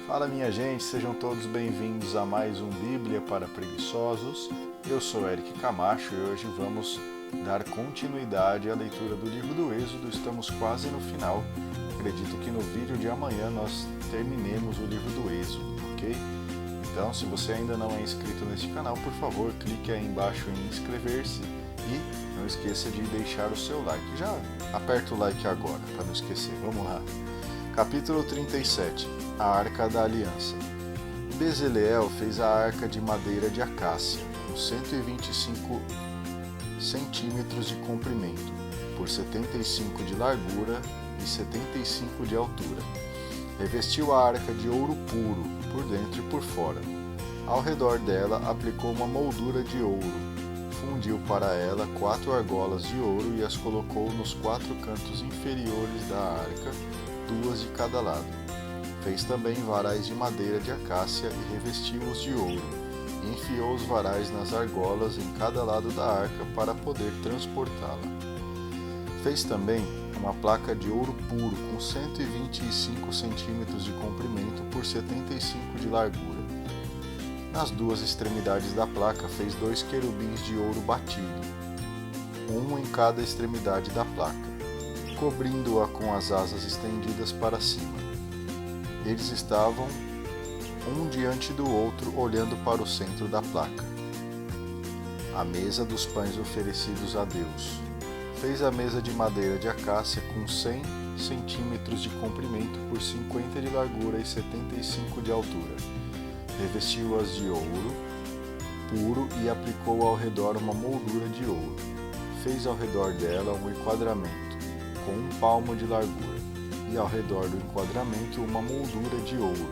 Fala minha gente, sejam todos bem-vindos a mais um Bíblia para Preguiçosos. Eu sou Eric Camacho e hoje vamos dar continuidade à leitura do livro do Êxodo. Estamos quase no final. Acredito que no vídeo de amanhã nós terminemos o livro do Êxodo, ok? Então, se você ainda não é inscrito neste canal, por favor, clique aí embaixo em inscrever-se e não esqueça de deixar o seu like. Já aperta o like agora, para não esquecer. Vamos lá. Capítulo 37. A Arca da Aliança. Bezaleel fez a arca de madeira de acácia, com 125 centímetros de comprimento, por 75 de largura e 75 de altura. Revestiu a arca de ouro puro, por dentro e por fora. Ao redor dela aplicou uma moldura de ouro. Fundiu para ela 4 argolas de ouro e as colocou nos 4 cantos inferiores da arca, 2 de cada lado. Fez também varais de madeira de acácia e revestiu-os de ouro, e enfiou os varais nas argolas em cada lado da arca para poder transportá-la. Fez também uma placa de ouro puro com 125 centímetros de comprimento por 75 de largura. Nas 2 extremidades da placa fez 2 querubins de ouro batido, um em cada extremidade da placa, cobrindo-a com as asas estendidas para cima. Eles estavam um diante do outro, olhando para o centro da placa. A mesa dos pães oferecidos a Deus. Fez a mesa de madeira de acácia com 100 centímetros de comprimento por 50 de largura e 75 de altura. Revestiu-as de ouro puro e aplicou ao redor uma moldura de ouro. Fez ao redor dela um enquadramento, com 1 palmo de largura, e ao redor do enquadramento uma moldura de ouro.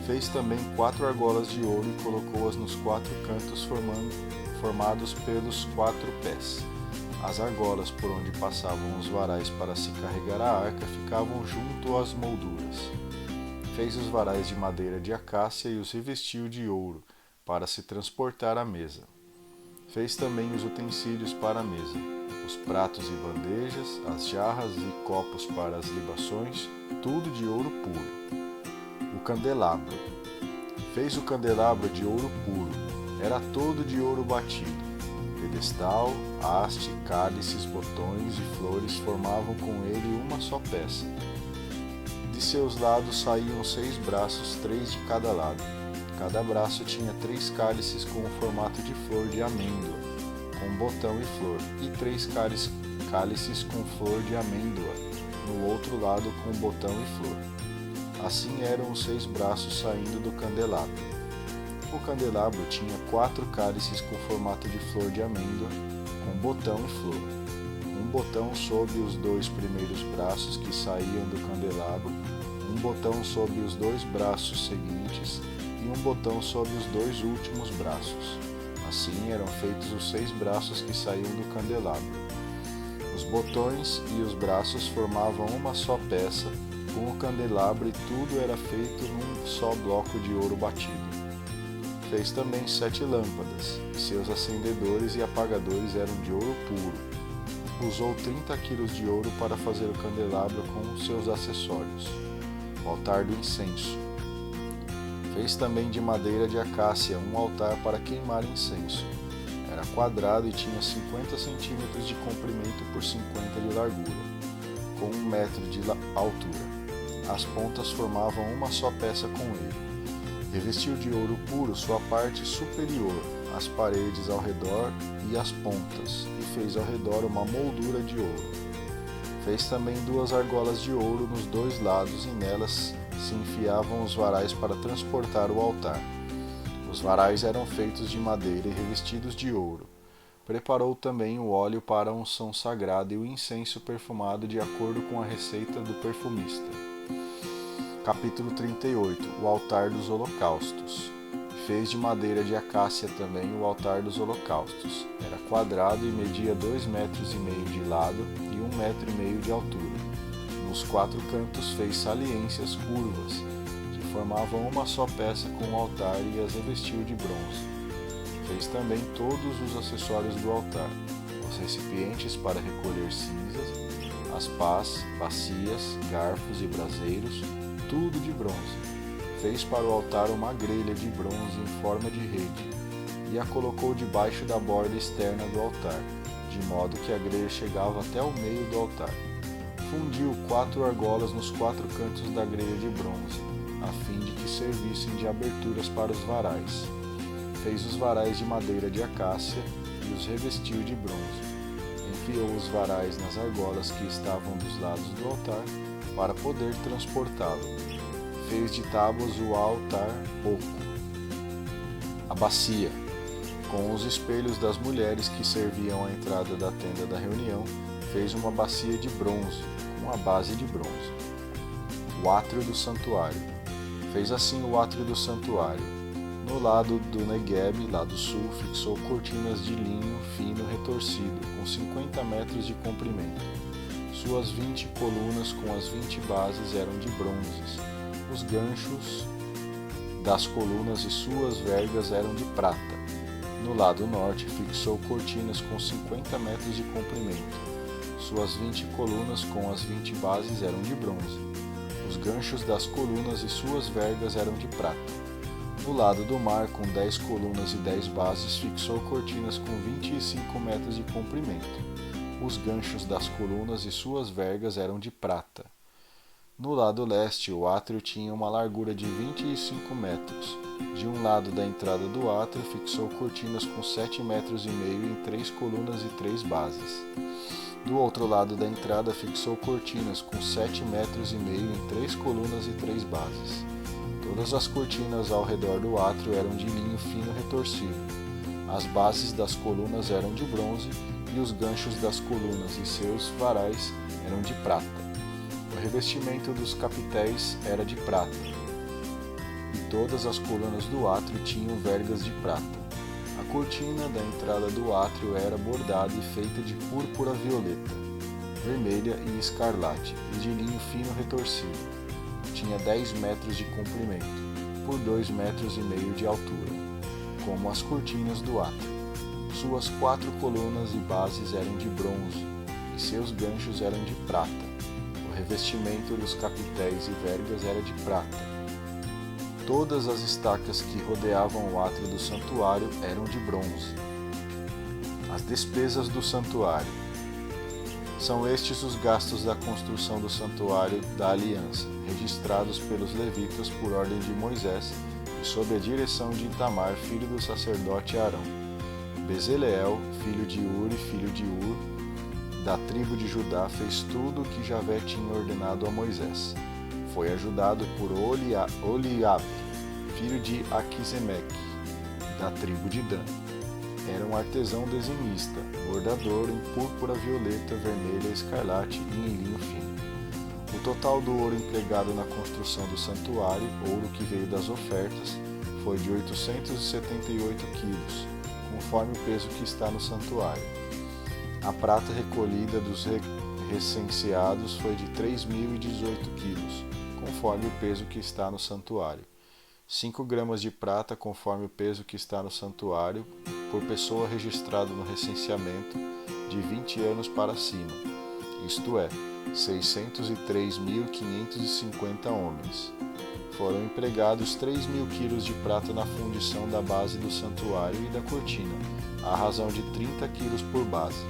Fez também 4 argolas de ouro e colocou-as nos 4 cantos formados pelos 4 pés. As argolas por onde passavam os varais para se carregar a arca ficavam junto às molduras. Fez os varais de madeira de acácia e os revestiu de ouro, para se transportar à mesa. Fez também os utensílios para a mesa, os pratos e bandejas, as jarras e copos para as libações, tudo de ouro puro. O candelabro. Fez o candelabro de ouro puro, era todo de ouro batido. Pedestal, haste, cálices, botões e flores formavam com ele uma só peça. De seus lados saíam 6 braços, 3 de cada lado. Cada braço tinha 3 cálices com o formato de flor de amêndoa, com botão e flor, e 3 cálices com flor de amêndoa, no outro lado com botão e flor. Assim eram os 6 braços saindo do candelabro. O candelabro tinha 4 cálices com formato de flor de amêndoa, com botão e flor. Um botão sob os 2 primeiros braços que saíam do candelabro, um botão sob os 2 braços seguintes e um botão sob os 2 últimos braços. Assim eram feitos os 6 braços que saíam do candelabro. Os botões e os braços formavam uma só peça com o candelabro e tudo era feito num só bloco de ouro batido. Fez também 7 lâmpadas, e seus acendedores e apagadores eram de ouro puro. Usou 30 quilos de ouro para fazer o candelabro com seus acessórios. O altar do incenso. Fez também de madeira de acácia um altar para queimar incenso. Era quadrado e tinha 50 centímetros de comprimento por 50 de largura, com 1 metro de altura. As pontas formavam uma só peça com ele. Revestiu de ouro puro sua parte superior, as paredes ao redor e as pontas, e fez ao redor uma moldura de ouro. Fez também 2 argolas de ouro nos 2 lados, e nelas se enfiavam os varais para transportar o altar. Os varais eram feitos de madeira e revestidos de ouro. Preparou também o óleo para a unção sagrada e o incenso perfumado de acordo com a receita do perfumista. Capítulo 38. O altar dos holocaustos. Fez de madeira de acácia também o altar dos holocaustos. Era quadrado e media 2,5 metros de lado e 1,5 metro de altura. Nos 4 cantos fez saliências curvas, que formavam uma só peça com o altar, e as revestiu de bronze. Fez também todos os acessórios do altar, os recipientes para recolher cinzas, as pás, bacias, garfos e braseiros, tudo de bronze. fez para o altar uma grelha de bronze em forma de rede e a colocou debaixo da borda externa do altar, de modo que a grelha chegava até o meio do altar. Fundiu 4 argolas nos 4 cantos da grelha de bronze, a fim de que servissem de aberturas para os varais. Fez os varais de madeira de acácia e os revestiu de bronze. Enfiou os varais nas argolas que estavam dos lados do altar, para poder transportá-lo. Fez de tábuas o altar oco. A bacia, com os espelhos das mulheres que serviam à entrada da tenda da reunião, fez uma bacia de bronze, com a base de bronze. O átrio do santuário. Fez assim o átrio do santuário. No lado do Negueb, lado sul, fixou cortinas de linho fino retorcido, com 50 metros de comprimento. Suas 20 colunas com as 20 bases eram de bronzes. Os ganchos das colunas e suas vergas eram de prata. No lado norte, fixou cortinas com 50 metros de comprimento. Suas 20 colunas com as 20 bases eram de bronze. Os ganchos das colunas e suas vergas eram de prata. No lado do mar, com 10 colunas e 10 bases, fixou cortinas com 25 metros de comprimento. Os ganchos das colunas e suas vergas eram de prata. No lado leste, o átrio tinha uma largura de 25 metros. De um lado da entrada do átrio, fixou cortinas com 7,5 metros em 3 colunas e 3 bases. Do outro lado da entrada, fixou cortinas com 7,5 metros em 3 colunas e 3 bases. Todas as cortinas ao redor do átrio eram de linho fino retorcido. As bases das colunas eram de bronze e os ganchos das colunas e seus varais eram de prata. O revestimento dos capitéis era de prata. E todas as colunas do átrio tinham vergas de prata. A cortina da entrada do átrio era bordada e feita de púrpura violeta, vermelha e escarlate, e de linho fino retorcido. Tinha 10 metros de comprimento, por 2,5 metros de altura, como as cortinas do átrio. Suas 4 colunas e bases eram de bronze, e seus ganchos eram de prata. O revestimento dos capitéis e vergas era de prata. Todas as estacas que rodeavam o átrio do santuário eram de bronze. As despesas do santuário. São estes os gastos da construção do santuário da aliança, registrados pelos levitas por ordem de Moisés e sob a direção de Itamar, filho do sacerdote Arão. Bezaleel, filho de Uri, filho de Ur, da tribo de Judá, fez tudo o que Javé tinha ordenado a Moisés. Foi ajudado por Oliabe, filho de Aquisemeque, da tribo de Dan. Era um artesão desenhista, bordador em púrpura violeta, vermelha, escarlate e em linho fino. O total do ouro empregado na construção do santuário, ouro que veio das ofertas, foi de 878 quilos, conforme o peso que está no santuário. A prata recolhida dos recenseados foi de 3.018 quilos, conforme o peso que está no santuário. 5 gramas de prata, conforme o peso que está no santuário, por pessoa registrada no recenseamento, de 20 anos para cima, isto é, 603.550 homens. Foram empregados 3.000 quilos de prata na fundição da base do santuário e da cortina, à razão de 30 quilos por base.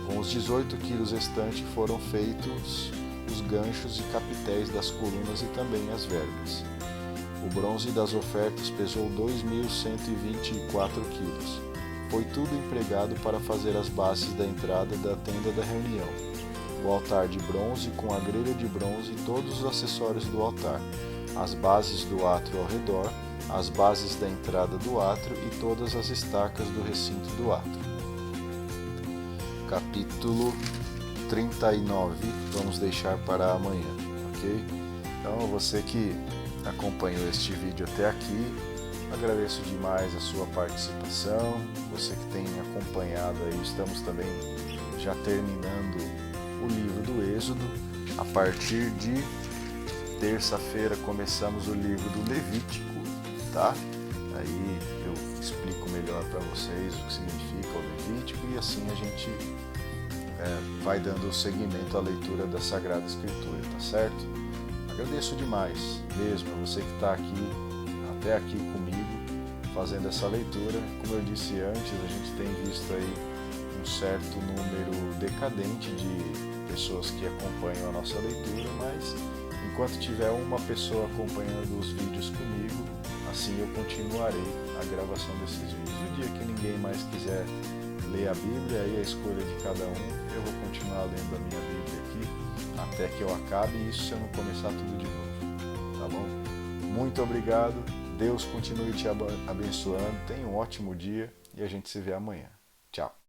Com os 18 quilos restantes foram feitos os ganchos e capitéis das colunas e também as vergas. O bronze das ofertas pesou 2.124 quilos. Foi tudo empregado para fazer as bases da entrada da tenda da reunião, o altar de bronze com a grelha de bronze e todos os acessórios do altar, as bases do átrio ao redor, as bases da entrada do átrio e todas as estacas do recinto do átrio. Capítulo 39, vamos deixar para amanhã, ok? Então, você que acompanhou este vídeo até aqui, agradeço demais a sua participação, você que tem acompanhado aí, estamos também já terminando o livro do Êxodo. A partir de terça-feira começamos o livro do Levítico, tá? Aí eu explico melhor para vocês o que significa o Levítico e assim a gente vai dando seguimento à leitura da Sagrada Escritura, tá certo? Agradeço demais mesmo a você que está aqui, até aqui comigo, fazendo essa leitura. Como eu disse antes, a gente tem visto aí um certo número decadente de pessoas que acompanham a nossa leitura, mas enquanto tiver uma pessoa acompanhando os vídeos comigo, assim eu continuarei a gravação desses vídeos. No dia que ninguém mais quiser ler a Bíblia, aí a escolha de cada um, eu vou continuar lendo a minha Bíblia aqui até que eu acabe, isso se eu não começar tudo de novo, tá bom? Muito obrigado, Deus continue te abençoando, tenha um ótimo dia e a gente se vê amanhã. Tchau!